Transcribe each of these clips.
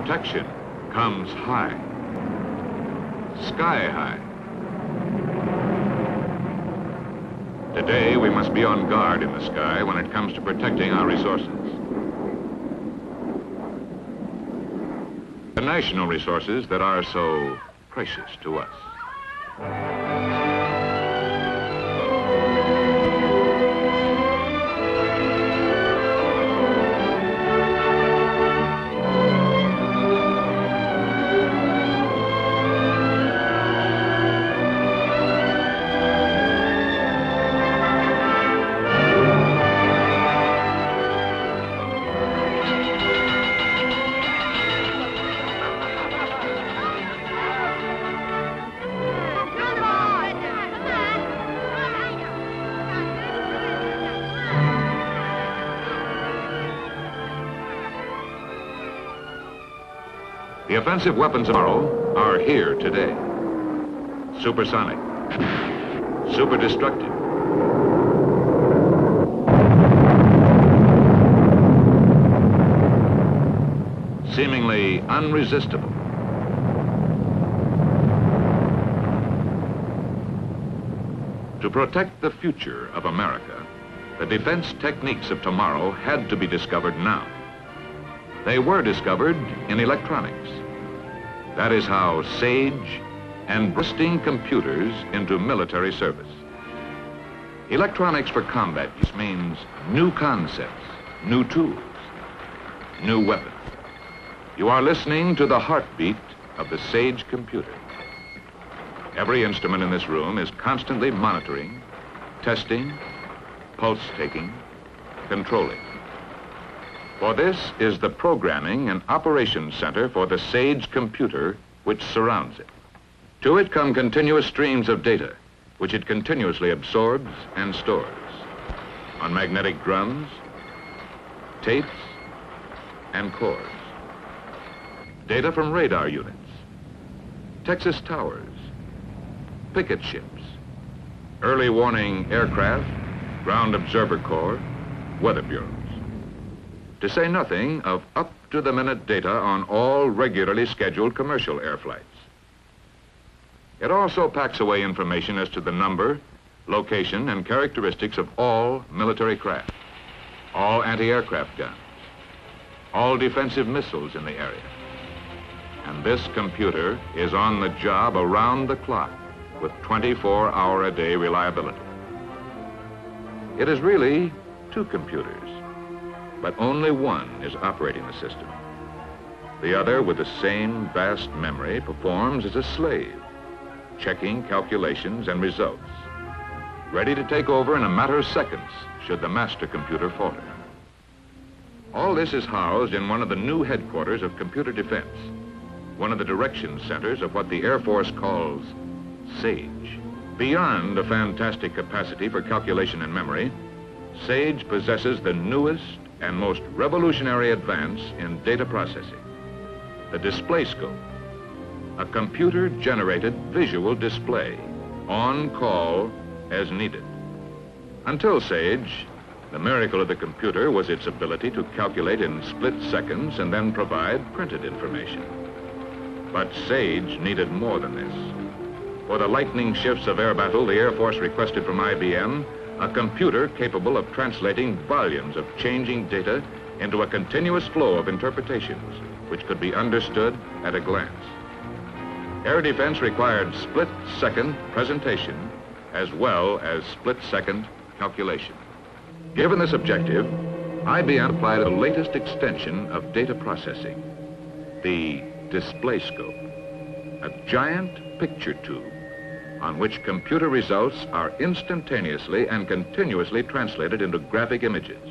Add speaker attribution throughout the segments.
Speaker 1: protection comes high, sky high. Today, we must be on guard in the sky when it comes to protecting our resources. The national resources that are so precious to us. The offensive weapons of tomorrow are here today. Supersonic, super destructive, seemingly unresistible. To protect the future of America, the defense techniques of tomorrow had to be discovered now. They were discovered in electronics. That is how SAGE and bursting computers into military service. Electronics for combat use means new concepts, new tools, new weapons. You are listening to the heartbeat of the SAGE computer. Every instrument in this room is constantly monitoring, testing, pulse taking, controlling. For this is the programming and operations center for the SAGE computer which surrounds it. To it come continuous streams of data, which it continuously absorbs and stores on magnetic drums, tapes, and cores. Data from radar units, Texas towers, picket ships, early warning aircraft, ground observer corps, weather bureaus. To say nothing of up-to-the-minute data on all regularly scheduled commercial air flights. It also packs away information as to the number, location, and characteristics of all military craft, all anti-aircraft guns, all defensive missiles in the area. And this computer is on the job around the clock with 24-hour-a-day reliability. It is really two computers, but only one is operating the system. The other, with the same vast memory, performs as a slave, checking calculations and results, ready to take over in a matter of seconds should the master computer falter. All this is housed in one of the new headquarters of computer defense, one of the direction centers of what the Air Force calls SAGE. Beyond a fantastic capacity for calculation and memory, SAGE possesses the newest and most revolutionary advance in data processing, the display scope, a computer-generated visual display, on call as needed. Until SAGE, the miracle of the computer was its ability to calculate in split seconds and then provide printed information. But SAGE needed more than this. For the lightning shifts of air battle, the Air Force requested from IBM a computer capable of translating volumes of changing data into a continuous flow of interpretations which could be understood at a glance. Air defense required split-second presentation as well as split-second calculation. Given this objective, IBM applied the latest extension of data processing, the display scope, a giant picture tube on which computer results are instantaneously and continuously translated into graphic images.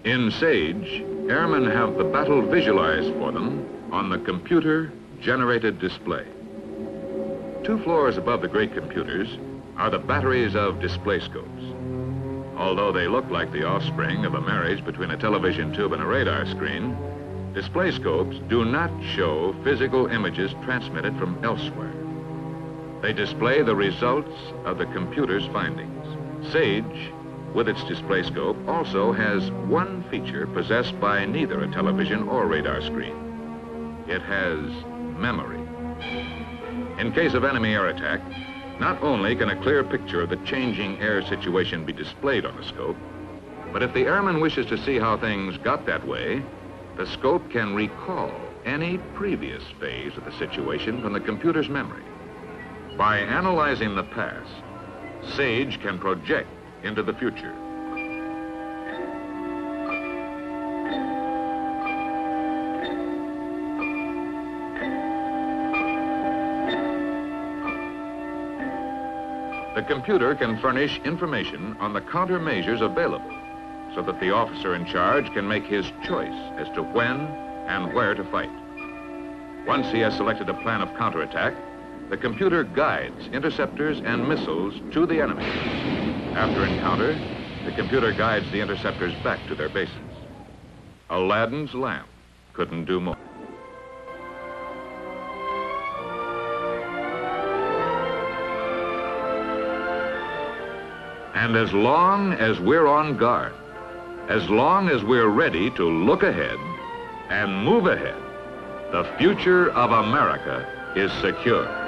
Speaker 1: In SAGE, airmen have the battle visualized for them on the computer-generated display. 2 floors above the great computers are the batteries of display scopes. Although they look like the offspring of a marriage between a television tube and a radar screen, display scopes do not show physical images transmitted from elsewhere. They display the results of the computer's findings. SAGE, with its display scope, also has one feature possessed by neither a television or radar screen. It has memory. In case of enemy air attack, not only can a clear picture of the changing air situation be displayed on the scope, but if the airman wishes to see how things got that way, the scope can recall any previous phase of the situation from the computer's memory. By analyzing the past, SAGE can project into the future. The computer can furnish information on the countermeasures available so that the officer in charge can make his choice as to when and where to fight. Once he has selected a plan of counterattack, the computer guides interceptors and missiles to the enemy. After encounter, the computer guides the interceptors back to their bases. Aladdin's lamp couldn't do more. And as long as we're on guard, as long as we're ready to look ahead and move ahead, the future of America is secure.